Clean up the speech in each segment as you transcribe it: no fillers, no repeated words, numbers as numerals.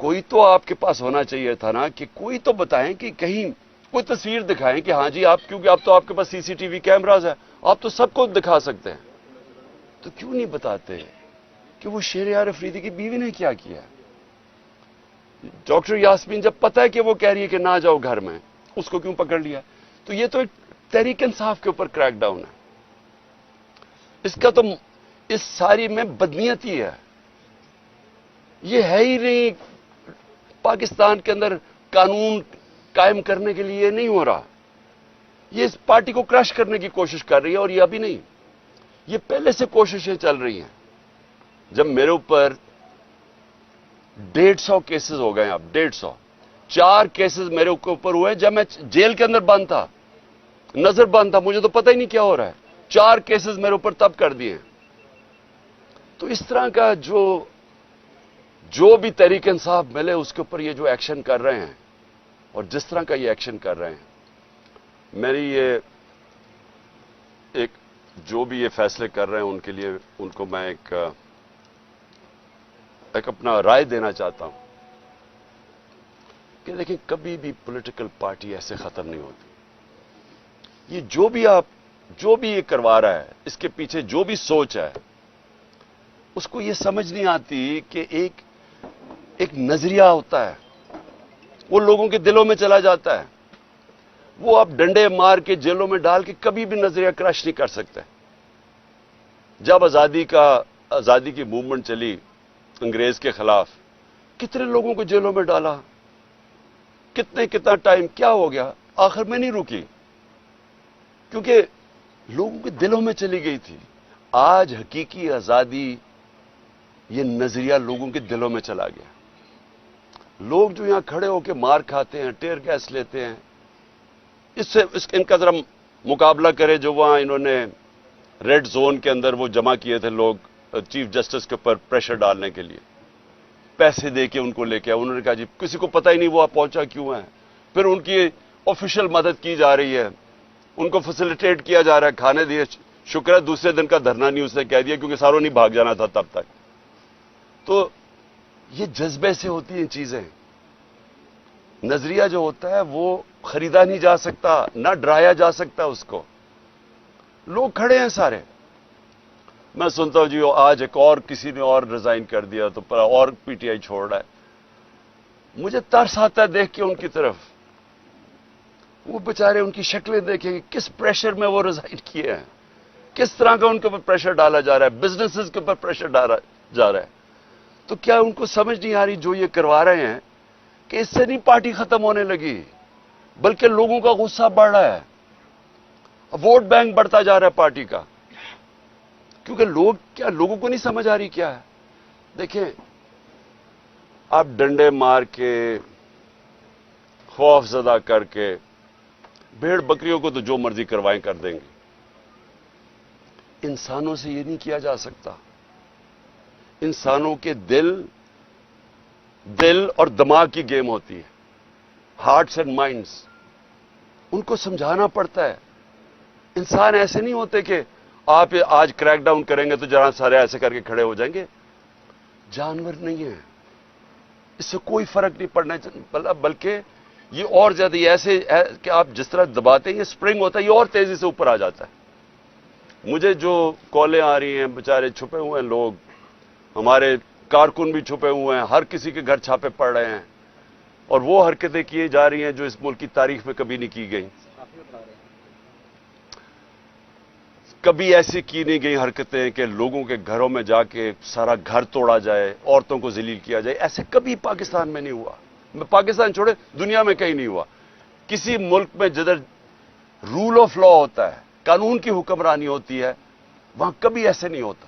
کوئی تو آپ کے پاس ہونا چاہیے تھا نا کہ کوئی تو بتائیں کہ کہیں کوئی تصویر دکھائیں کہ ہاں جی آپ، کیونکہ اب تو آپ کے پاس سی سی ٹی وی کیمراز ہے، آپ تو سب کو دکھا سکتے ہیں. تو کیوں نہیں بتاتے کہ وہ شہریار افریدی کی بیوی نے کیا کیا؟ ڈاکٹر یاسمین جب پتہ ہے کہ وہ کہہ رہی ہے کہ نہ جاؤ گھر میں، اس کو کیوں پکڑ لیا؟ تو یہ تو ایک تحریک انصاف کے اوپر کریک ڈاؤن ہے. اس کا تو اس ساری میں بدنیتی ہے. یہ ہے ہی نہیں پاکستان کے اندر قانون قائم کرنے کے لیے نہیں ہو رہا. یہ اس پارٹی کو کرش کرنے کی کوشش کر رہی ہے، اور یہ ابھی نہیں، یہ پہلے سے کوششیں چل رہی ہیں. جب میرے اوپر 150 کیسز ہو گئے ہیں، اب 150 4 کیسز میرے اوپر ہوئے جب میں جیل کے اندر بند تھا، نظر بند تھا، مجھے تو پتہ ہی نہیں کیا ہو رہا ہے. 4 کیسز میرے اوپر تب کر دیے. تو اس طرح کا جو بھی تحریک انصاف ملے اس کے اوپر یہ جو ایکشن کر رہے ہیں، اور جس طرح کا یہ ایکشن کر رہے ہیں، میری یہ ایک جو بھی یہ فیصلے کر رہے ہیں ان کے لیے ان کو میں ایک اپنا رائے دینا چاہتا ہوں کہ دیکھیں کبھی بھی پولیٹیکل پارٹی ایسے ختم نہیں ہوتی. یہ جو بھی یہ کروا رہا ہے، اس کے پیچھے جو بھی سوچ ہے، اس کو یہ سمجھ نہیں آتی کہ ایک نظریہ ہوتا ہے، وہ لوگوں کے دلوں میں چلا جاتا ہے. وہ آپ ڈنڈے مار کے جیلوں میں ڈال کے کبھی بھی نظریہ کرش نہیں کر سکتے. جب آزادی کی موومنٹ چلی انگریز کے خلاف، کتنے لوگوں کو جیلوں میں ڈالا، کتنا ٹائم کیا ہو گیا، آخر میں نہیں رکی کیونکہ لوگوں کے دلوں میں چلی گئی تھی. آج حقیقی آزادی یہ نظریہ لوگوں کے دلوں میں چلا گیا. لوگ جو یہاں کھڑے ہو کے مار کھاتے ہیں، ٹیئر گیس لیتے ہیں، ان کا ذرا مقابلہ کرے جو وہاں انہوں نے ریڈ زون کے اندر وہ جمع کیے تھے لوگ چیف جسٹس کے اوپر پریشر ڈالنے کے لیے، پیسے دے کے ان کو لے کے آئے. انہوں نے کہا جی کسی کو پتہ ہی نہیں وہ پہنچا کیوں ہے. پھر ان کی آفیشیل مدد کی جا رہی ہے، ان کو فیسیلیٹیٹ کیا جا رہا ہے، کھانے دیے. شکر ہے دوسرے دن کا دھرنا نہیں اس نے کہہ دیا کیونکہ ساروں نہیں بھاگ جانا تھا تب تک. تو یہ جذبے سے ہوتی ہیں چیزیں. نظریہ جو ہوتا ہے وہ خریدا نہیں جا سکتا، نہ ڈرایا جا سکتا اس کو. لوگ کھڑے ہیں سارے. میں سنتا ہوں جی آج ایک اور کسی نے اور ریزائن کر دیا تو اور پی ٹی آئی چھوڑ رہا ہے. مجھے ترس آتا ہے دیکھ کے ان کی طرف. وہ بیچارے ان کی شکلیں دیکھیں کہ کس پریشر میں وہ ریزائن کیے ہیں، کس طرح کا ان کے اوپر پریشر ڈالا جا رہا ہے، بزنسز کے اوپر پریشر ڈالا جا رہا ہے. تو کیا ان کو سمجھ نہیں آ رہی جو یہ کروا رہے ہیں کہ اس سے نہیں پارٹی ختم ہونے لگی بلکہ لوگوں کا غصہ بڑھ رہا ہے، ووٹ بینک بڑھتا جا رہا ہے پارٹی کا. کیونکہ لوگوں کو نہیں سمجھ آ رہی کیا ہے. دیکھیں آپ ڈنڈے مار کے، خوف زدہ کر کے، بھیڑ بکریوں کو تو جو مرضی کروائیں کر دیں گے. انسانوں سے یہ نہیں کیا جا سکتا. انسانوں کے دل اور دماغ کی گیم ہوتی ہے، ہارٹس اینڈ مائنڈس. ان کو سمجھانا پڑتا ہے. انسان ایسے نہیں ہوتے کہ آپ آج کریک ڈاؤن کریں گے تو جہاں سارے ایسے کر کے کھڑے ہو جائیں گے. جانور نہیں ہیں، اس سے کوئی فرق نہیں پڑنا، بلکہ یہ اور زیادہ ایسے ہے کہ آپ جس طرح دباتے ہیں یہ سپرنگ ہوتا ہے، یہ اور تیزی سے اوپر آ جاتا ہے. مجھے جو کالیں آ رہی ہیں، بیچارے چھپے ہوئے ہیں لوگ، ہمارے کارکن بھی چھپے ہوئے ہیں، ہر کسی کے گھر چھاپے پڑ رہے ہیں، اور وہ حرکتیں کی جا رہی ہیں جو اس ملک کی تاریخ میں کبھی نہیں کی گئیں. کبھی ایسی کی نہیں گئی حرکتیں کہ لوگوں کے گھروں میں جا کے سارا گھر توڑا جائے، عورتوں کو ذلیل کیا جائے. ایسے کبھی پاکستان میں نہیں ہوا. پاکستان چھوڑے دنیا میں کہیں نہیں ہوا. کسی ملک میں جدھر رول آف لا ہوتا ہے، قانون کی حکمرانی ہوتی ہے، وہاں کبھی ایسے نہیں ہوتا.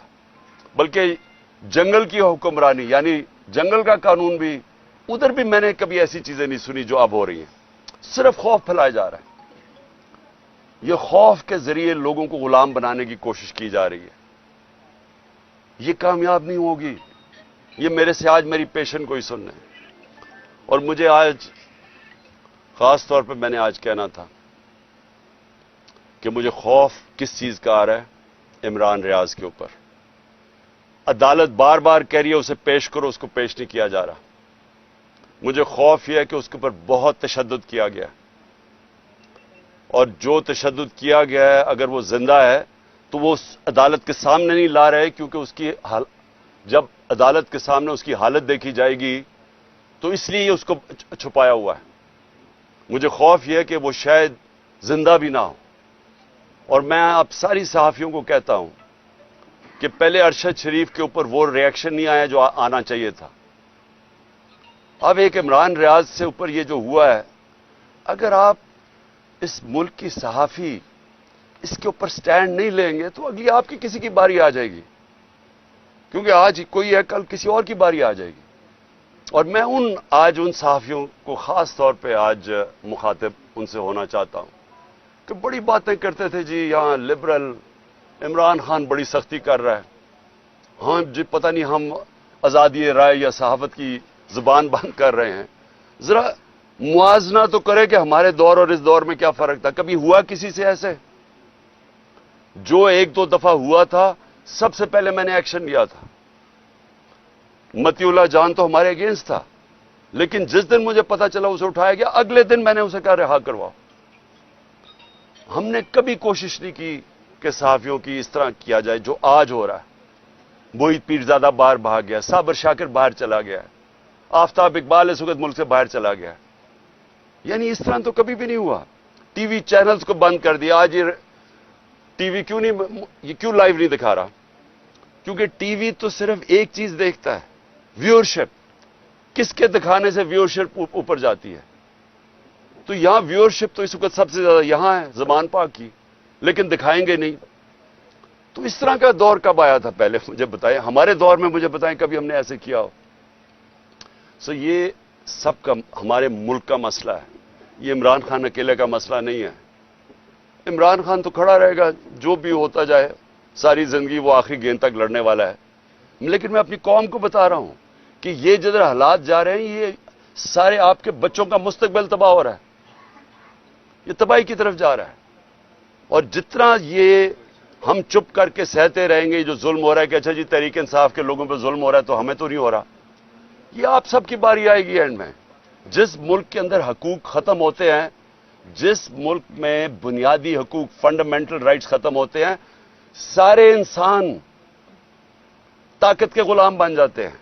بلکہ جنگل کی حکمرانی یعنی جنگل کا قانون بھی، ادھر بھی میں نے کبھی ایسی چیزیں نہیں سنی جو اب ہو رہی ہیں. صرف خوف پھیلایا جا رہا ہے. یہ خوف کے ذریعے لوگوں کو غلام بنانے کی کوشش کی جا رہی ہے. یہ کامیاب نہیں ہوگی. یہ میرے سے آج میری پیشن کو ہی سننا ہے. اور مجھے آج خاص طور پہ میں نے آج کہنا تھا کہ مجھے خوف کس چیز کا آ رہا ہے؟ عمران ریاض کے اوپر. عدالت بار بار کہہ رہی ہے اسے پیش کرو، اس کو پیش نہیں کیا جا رہا. مجھے خوف یہ ہے کہ اس کے اوپر بہت تشدد کیا گیا، اور جو تشدد کیا گیا ہے اگر وہ زندہ ہے تو وہ اس عدالت کے سامنے نہیں لا رہے، کیونکہ اس کی جب عدالت کے سامنے اس کی حالت دیکھی جائے گی تو اس لیے اس کو چھپایا ہوا ہے۔ مجھے خوف یہ ہے کہ وہ شاید زندہ بھی نہ ہو، اور میں آپ ساری صحافیوں کو کہتا ہوں کہ پہلے ارشد شریف کے اوپر وہ ریئیکشن نہیں آیا جو آنا چاہیے تھا۔ اب ایک عمران ریاض سے اوپر یہ جو ہوا ہے، اگر آپ اس ملک کی صحافی اس کے اوپر سٹینڈ نہیں لیں گے تو اگلی آپ کی کسی کی باری آ جائے گی، کیونکہ آج کوئی ہے کل کسی اور کی باری آ جائے گی۔ اور میں آج ان صحافیوں کو خاص طور پہ آج مخاطب ان سے ہونا چاہتا ہوں کہ بڑی باتیں کرتے تھے جی یہاں لبرل عمران خان بڑی سختی کر رہا ہے، ہاں جی پتہ نہیں ہم آزادی رائے یا صحافت کی زبان بند کر رہے ہیں۔ ذرا موازنہ تو کرے کہ ہمارے دور اور اس دور میں کیا فرق تھا۔ کبھی ہوا کسی سے ایسے؟ جو ایک دو دفعہ ہوا تھا سب سے پہلے میں نے ایکشن لیا تھا۔ متی اللہ جان تو ہمارے اگینسٹ تھا، لیکن جس دن مجھے پتا چلا اسے اٹھایا گیا اگلے دن میں نے اسے کہا رہا کرواؤ۔ ہم نے کبھی کوشش نہیں کی کہ صحافیوں کی اس طرح کیا جائے جو آج ہو رہا ہے۔ موہت پیرزادہ باہر بھاگ گیا، صابر شاکر باہر چلا گیا، آفتاب اقبال اس وقت ملک سے باہر چلا گیا، یعنی اس طرح تو کبھی بھی نہیں ہوا۔ ٹی وی چینلز کو بند کر دیا۔ آج یہ ٹی وی کیوں لائیو نہیں دکھا رہا؟ کیونکہ ٹی وی تو صرف ایک چیز دیکھتا ہے، ویورشپ، کس کے دکھانے سے ویورشپ اوپر جاتی ہے۔ تو یہاں ویورشپ تو اس وقت سب سے زیادہ یہاں ہے زبان پاک کی، لیکن دکھائیں گے نہیں۔ تو اس طرح کا دور کب آیا تھا؟ پہلے مجھے بتائیں، ہمارے دور میں مجھے بتائیں کبھی ہم نے ایسے کیا ہو؟ یہ سب کا ہمارے ملک کا مسئلہ ہے، یہ عمران خان اکیلے کا مسئلہ نہیں ہے۔ عمران خان تو کھڑا رہے گا، جو بھی ہوتا جائے، ساری زندگی وہ آخری گیند تک لڑنے والا ہے۔ لیکن میں اپنی قوم کو بتا رہا ہوں کہ یہ جدھر حالات جا رہے ہیں، یہ سارے آپ کے بچوں کا مستقبل تباہ ہو رہا ہے، یہ تباہی کی طرف جا رہا ہے۔ اور جتنا یہ ہم چپ کر کے سہتے رہیں گے جو ظلم ہو رہا ہے کہ اچھا جی تحریک انصاف کے لوگوں پہ ظلم ہو رہا ہے تو ہمیں تو نہیں ہو رہا، یہ آپ سب کی باری آئے گی اینڈ میں۔ جس ملک کے اندر حقوق ختم ہوتے ہیں، جس ملک میں بنیادی حقوق فنڈامنٹل رائٹس ختم ہوتے ہیں، سارے انسان طاقت کے غلام بن جاتے ہیں۔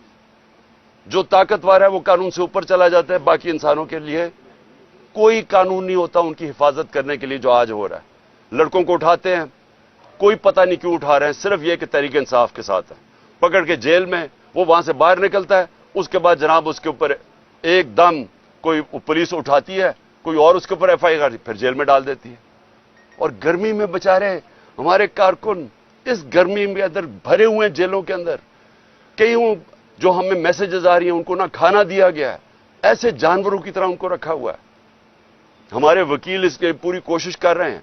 جو طاقتور ہے وہ قانون سے اوپر چلا جاتا ہے، باقی انسانوں کے لیے کوئی قانون نہیں ہوتا ان کی حفاظت کرنے کے لیے جو آج ہو رہا ہے۔ لڑکوں کو اٹھاتے ہیں، کوئی پتہ نہیں کیوں اٹھا رہے ہیں، صرف یہ کہ تحریک انصاف کے ساتھ ہے، پکڑ کے جیل میں، وہ وہاں سے باہر نکلتا ہے، اس کے بعد جناب اس کے اوپر ایک دم کوئی پولیس اٹھاتی ہے، کوئی اور اس کے اوپر ایف آئی آر پھر جیل میں ڈال دیتی ہے۔ اور گرمی میں بچارے ہمارے کارکن اس گرمی میں اندر بھرے ہوئے ہیں جیلوں کے اندر، کئی جو ہمیں میسیجز آ رہی ہیں ان کو نہ کھانا دیا گیا ہے، ایسے جانوروں کی طرح ان کو رکھا ہوا ہے۔ ہمارے وکیل اس کے پوری کوشش کر رہے ہیں،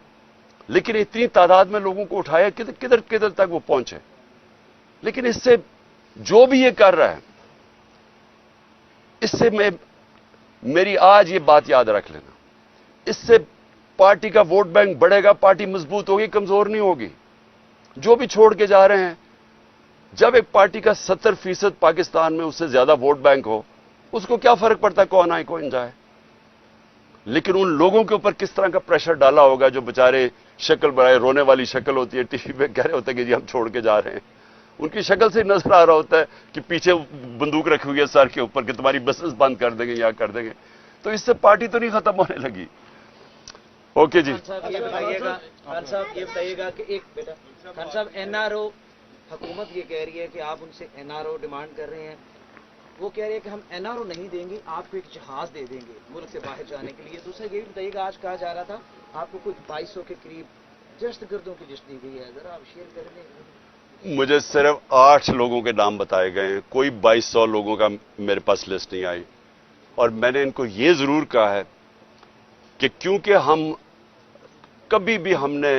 لیکن اتنی تعداد میں لوگوں کو اٹھایا کدھر تک وہ پہنچے۔ لیکن اس سے جو بھی یہ کر رہا ہے، اس سے میری آج یہ بات یاد رکھ لینا، اس سے پارٹی کا ووٹ بینک بڑھے گا، پارٹی مضبوط ہوگی، کمزور نہیں ہوگی۔ جو بھی چھوڑ کے جا رہے ہیں، جب ایک پارٹی کا 70% پاکستان میں اس سے زیادہ ووٹ بینک ہو، اس کو کیا فرق پڑتا ہے کون آئے کون جائے؟ لیکن ان لوگوں کے اوپر کس طرح کا پریشر ڈالا ہوگا جو بےچارے شکل بنائے، رونے والی شکل ہوتی ہے، ٹی وی پہ کہہ رہے ہوتے ہیں کہ جی ہم چھوڑ کے جا رہے ہیں، ان کی شکل سے نظر آ رہا ہوتا ہے کہ پیچھے بندوق رکھی ہوئی ہے سر کے اوپر کہ تمہاری بسنس بند کر دیں گے یا کر دیں گے۔ تو اس سے پارٹی تو نہیں ختم ہونے لگی۔ اوکے جی خان صاحب یہ بتائیے گا کہ ایک بیٹا خان صاحب این آر او حکومت یہ کہہ رہی ہے کہ آپ ان سے این آر او ڈیمانڈ کر رہے ہیں، وہ کہہ رہے ہیں کہ ہم این آر او نہیں دیں گے، آپ کو ایک جہاز دے دیں گے ملک سے باہر جانے کے لیے۔ دوسرا یہ بھی بتائیے گا، آج کہا جا رہا تھا آپ کو کچھ 2200 کے قریب دہشت گردوں کی لسٹ دی گئی ہے، ذرا آپ شیئر کر دیں۔ مجھے صرف 8 لوگوں کے نام بتائے گئے ہیں، کوئی 2200 لوگوں کا میرے پاس لسٹ نہیں آئی۔ اور میں نے ان کو یہ ضرور کہا ہے کہ کیونکہ کبھی بھی ہم نے